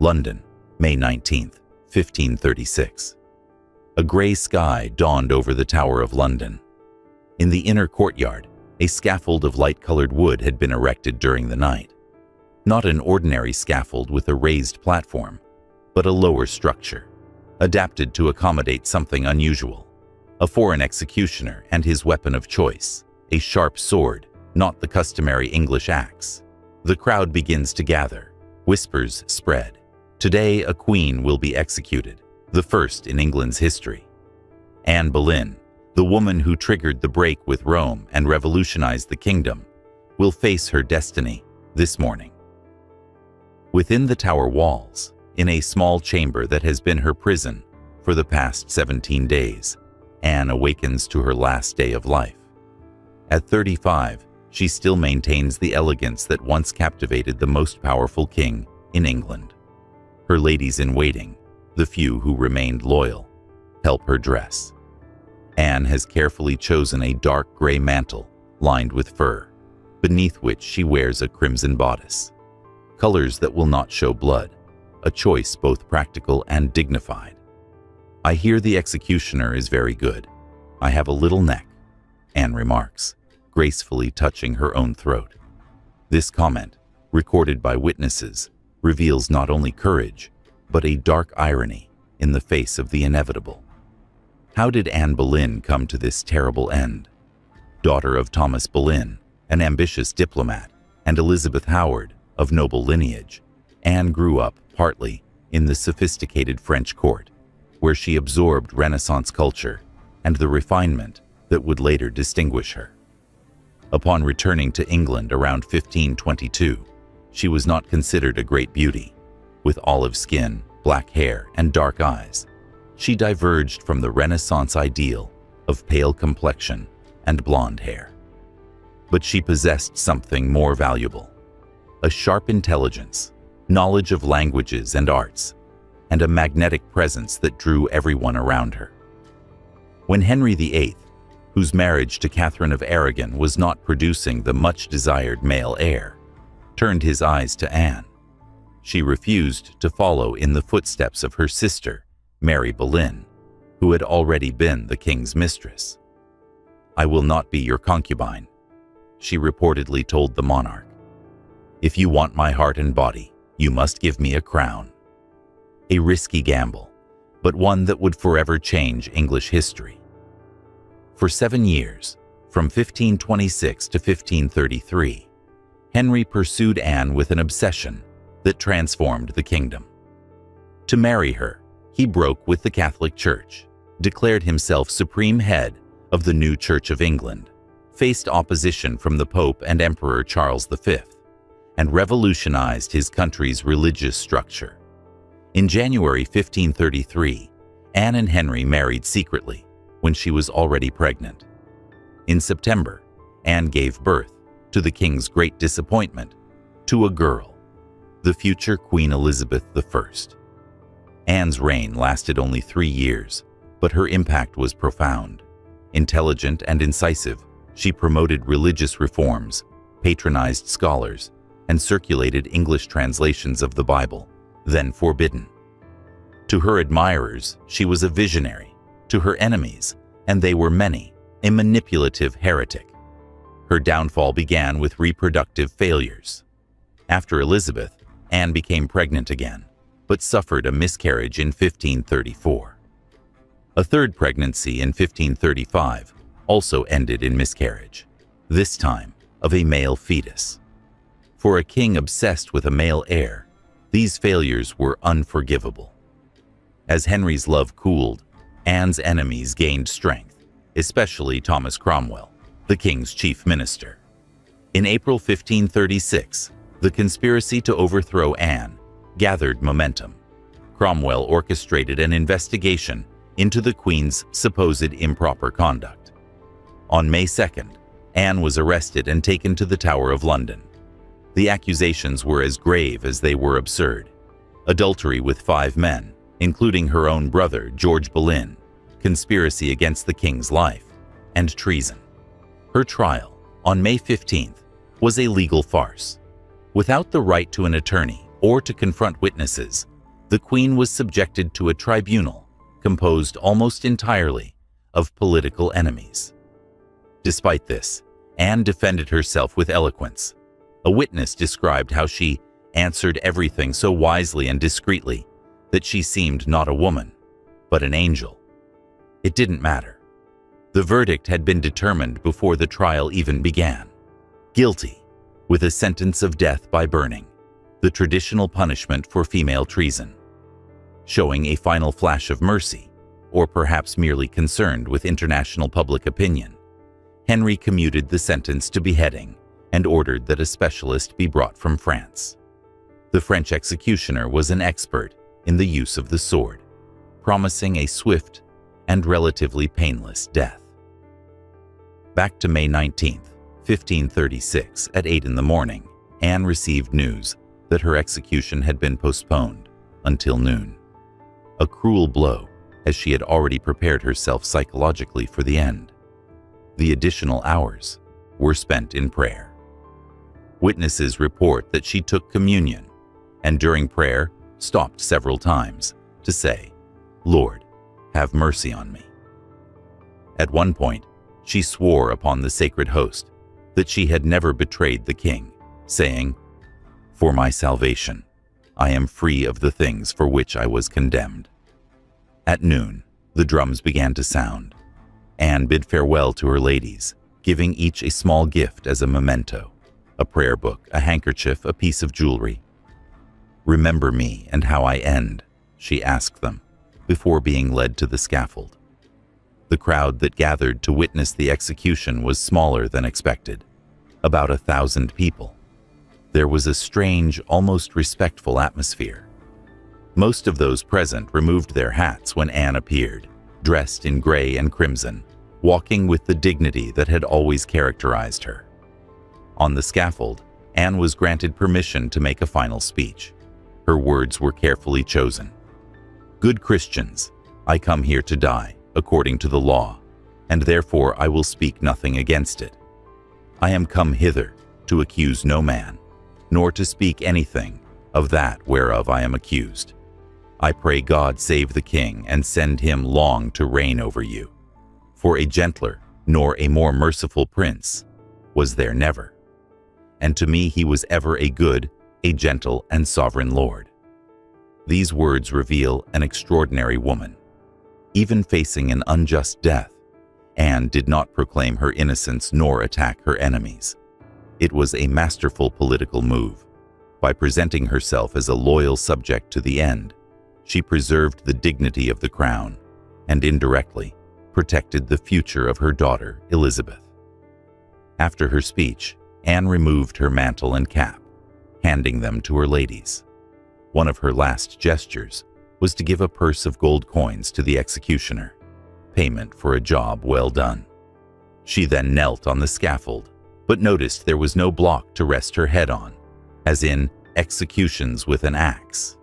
London, May 19, 1536. A grey sky dawned over the Tower of London. In the inner courtyard, a scaffold of light-colored wood had been erected during the night. Not an ordinary scaffold with a raised platform, but a lower structure, adapted to accommodate something unusual. A foreign executioner and his weapon of choice, a sharp sword, not the customary English axe. The crowd begins to gather. Whispers spread. Today a queen will be executed, the first in England's history. Anne Boleyn, the woman who triggered the break with Rome and revolutionized the kingdom, will face her destiny this morning. Within the tower walls, in a small chamber that has been her prison for the past 17 days, Anne awakens to her last day of life. At 35, she still maintains the elegance that once captivated the most powerful king in England. Her ladies-in-waiting, the few who remained loyal, help her dress. Anne has carefully chosen a dark gray mantle lined with fur, beneath which she wears a crimson bodice. Colors that will not show blood, a choice both practical and dignified. I hear the executioner is very good. I have a little neck, Anne remarks, gracefully touching her own throat. This comment, recorded by witnesses, reveals not only courage, but a dark irony in the face of the inevitable. How did Anne Boleyn come to this terrible end? Daughter of Thomas Boleyn, an ambitious diplomat, and Elizabeth Howard, of noble lineage, Anne grew up, partly, in the sophisticated French court, where she absorbed Renaissance culture and the refinement that would later distinguish her. Upon returning to England around 1522, she was not considered a great beauty. With olive skin, black hair, and dark eyes, she diverged from the Renaissance ideal of pale complexion and blonde hair. But she possessed something more valuable: a sharp intelligence, knowledge of languages and arts, and a magnetic presence that drew everyone around her. When Henry VIII, whose marriage to Catherine of Aragon was not producing the much-desired male heir, turned his eyes to Anne, she refused to follow in the footsteps of her sister, Mary Boleyn, who had already been the king's mistress. "I will not be your concubine," she reportedly told the monarch. "If you want my heart and body, you must give me a crown." A risky gamble, but one that would forever change English history. For 7 years, from 1526 to 1533, Henry pursued Anne with an obsession that transformed the kingdom. To marry her, he broke with the Catholic Church, declared himself supreme head of the new Church of England, faced opposition from the Pope and Emperor Charles V, and revolutionized his country's religious structure. In January 1533, Anne and Henry married secretly when she was already pregnant. In September, Anne gave birth, to the king's great disappointment, to a girl, the future Queen Elizabeth I. Anne's reign lasted only 3 years, but her impact was profound. Intelligent and incisive, she promoted religious reforms, patronized scholars, and circulated English translations of the Bible, then forbidden. To her admirers, she was a visionary. To her enemies, and they were many, a manipulative heretic. Her downfall began with reproductive failures. After Elizabeth, Anne became pregnant again, but suffered a miscarriage in 1534. A third pregnancy in 1535 also ended in miscarriage, this time of a male fetus. For a king obsessed with a male heir, these failures were unforgivable. As Henry's love cooled, Anne's enemies gained strength, especially Thomas Cromwell, the king's chief minister. In April 1536, the conspiracy to overthrow Anne gathered momentum. Cromwell orchestrated an investigation into the Queen's supposed improper conduct. On May 2nd, Anne was arrested and taken to the Tower of London. The accusations were as grave as they were absurd: adultery with 5 men, including her own brother, George Boleyn, conspiracy against the king's life, and treason. Her trial, on May 15th, was a legal farce. Without the right to an attorney or to confront witnesses, the Queen was subjected to a tribunal composed almost entirely of political enemies. Despite this, Anne defended herself with eloquence. A witness described how she answered everything so wisely and discreetly that she seemed not a woman, but an angel. It didn't matter. The verdict had been determined before the trial even began. Guilty, with a sentence of death by burning, the traditional punishment for female treason. Showing a final flash of mercy, or perhaps merely concerned with international public opinion, Henry commuted the sentence to beheading and ordered that a specialist be brought from France. The French executioner was an expert in the use of the sword, promising a swift and relatively painless death. Back to May 19, 1536, at 8 in the morning, Anne received news that her execution had been postponed until noon. A cruel blow, as she had already prepared herself psychologically for the end. The additional hours were spent in prayer. Witnesses report that she took communion and during prayer stopped several times to say, "Lord, have mercy on me." At one point, she swore upon the sacred host that she had never betrayed the king, saying, "For my salvation, I am free of the things for which I was condemned." At noon, the drums began to sound. Anne bid farewell to her ladies, giving each a small gift as a memento, a prayer book, a handkerchief, a piece of jewelry. "Remember me and how I end," she asked them, before being led to the scaffold. The crowd that gathered to witness the execution was smaller than expected, about 1,000 people. There was a strange, almost respectful atmosphere. Most of those present removed their hats when Anne appeared, dressed in gray and crimson, walking with the dignity that had always characterized her. On the scaffold, Anne was granted permission to make a final speech. Her words were carefully chosen. "Good Christians, I come here to die, according to the law, and therefore I will speak nothing against it. I am come hither to accuse no man, nor to speak anything of that whereof I am accused. I pray God save the king and send him long to reign over you. For a gentler nor a more merciful prince was there never. And to me he was ever a good, a gentle and sovereign Lord." These words reveal an extraordinary woman. Even facing an unjust death, Anne did not proclaim her innocence nor attack her enemies. It was a masterful political move. By presenting herself as a loyal subject to the end, she preserved the dignity of the crown and indirectly protected the future of her daughter, Elizabeth. After her speech, Anne removed her mantle and cap, handing them to her ladies. One of her last gestures was to give a purse of gold coins to the executioner, payment for a job well done. She then knelt on the scaffold, but noticed there was no block to rest her head on, as in executions with an axe.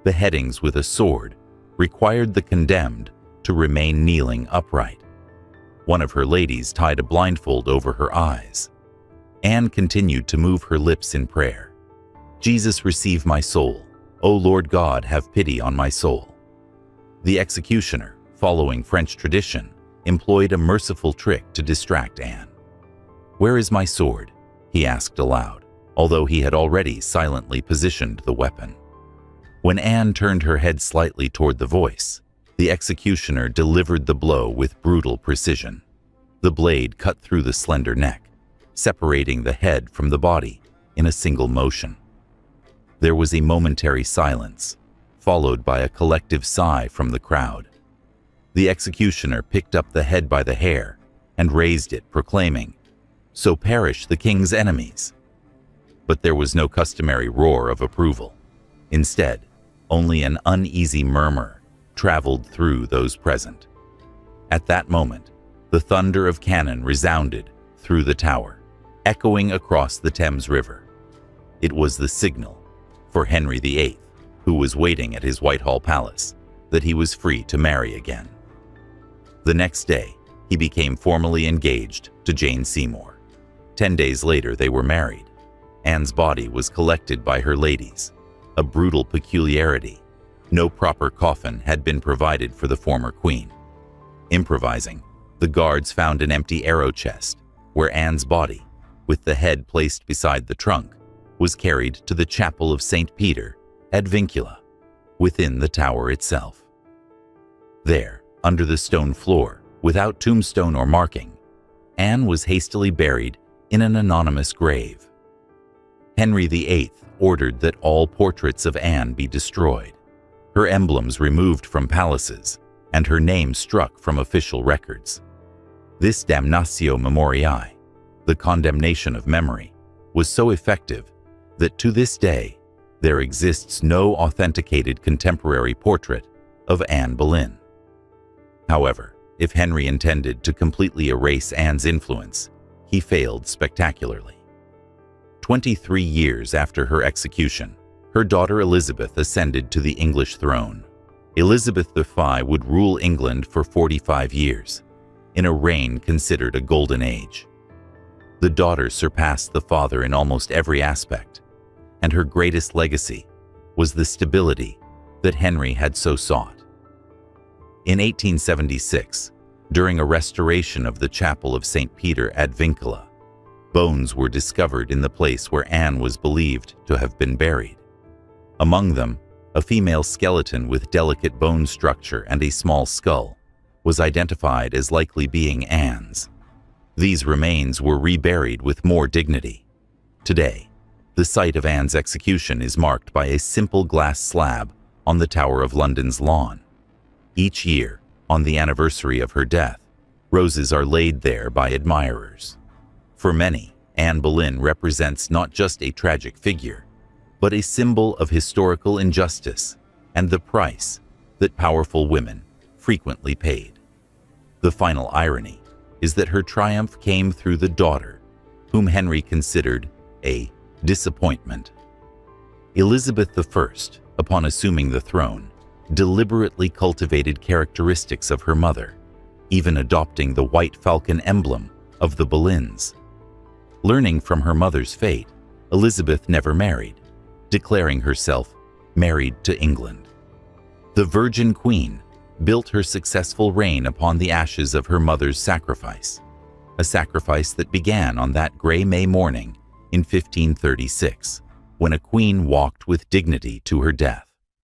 Beheadings with a sword required the condemned to remain kneeling upright. One of her ladies tied a blindfold over her eyes. Anne continued to move her lips in prayer. "Jesus, receive my soul. O Lord God, have pity on my soul." The executioner, following French tradition, employed a merciful trick to distract Anne. "Where is my sword?" he asked aloud, although he had already silently positioned the weapon. When Anne turned her head slightly toward the voice, the executioner delivered the blow with brutal precision. The blade cut through the slender neck, separating the head from the body in a single motion. There was a momentary silence, followed by a collective sigh from the crowd. The executioner picked up the head by the hair and raised it, proclaiming, "So perish the king's enemies." But there was no customary roar of approval. Instead, only an uneasy murmur traveled through those present. At that moment, the thunder of cannon resounded through the tower, echoing across the Thames River. It was the signal for Henry VIII, who was waiting at his Whitehall palace, that he was free to marry again. The next day, he became formally engaged to Jane Seymour. 10 days later, they were married. Anne's body was collected by her ladies, a brutal peculiarity. No proper coffin had been provided for the former queen. Improvising, the guards found an empty arrow chest where Anne's body, with the head placed beside the trunk, was carried to the chapel of St. Peter at Vincula, within the tower itself. There, under the stone floor, without tombstone or marking, Anne was hastily buried in an anonymous grave. Henry VIII ordered that all portraits of Anne be destroyed, her emblems removed from palaces, and her name struck from official records. This damnatio memoriae, the condemnation of memory, was so effective that to this day there exists no authenticated contemporary portrait of Anne Boleyn. However, if Henry intended to completely erase Anne's influence, he failed spectacularly. 23 years after her execution, her daughter Elizabeth ascended to the English throne. Elizabeth I would rule England for 45 years, in a reign considered a golden age. The daughter surpassed the father in almost every aspect, and her greatest legacy was the stability that Henry had so sought. In 1876, during a restoration of the chapel of St. Peter at Vincula, bones were discovered in the place where Anne was believed to have been buried. Among them, a female skeleton with delicate bone structure and a small skull was identified as likely being Anne's. These remains were reburied with more dignity. Today, the site of Anne's execution is marked by a simple glass slab on the Tower of London's lawn. Each year, on the anniversary of her death, roses are laid there by admirers. For many, Anne Boleyn represents not just a tragic figure, but a symbol of historical injustice and the price that powerful women frequently paid. The final irony is that her triumph came through the daughter, whom Henry considered a disappointment. Elizabeth I, upon assuming the throne, deliberately cultivated characteristics of her mother, even adopting the white falcon emblem of the Boleyns. Learning from her mother's fate, Elizabeth never married, declaring herself married to England. The Virgin Queen built her successful reign upon the ashes of her mother's sacrifice, a sacrifice that began on that gray May morning in 1536, when a queen walked with dignity to her death.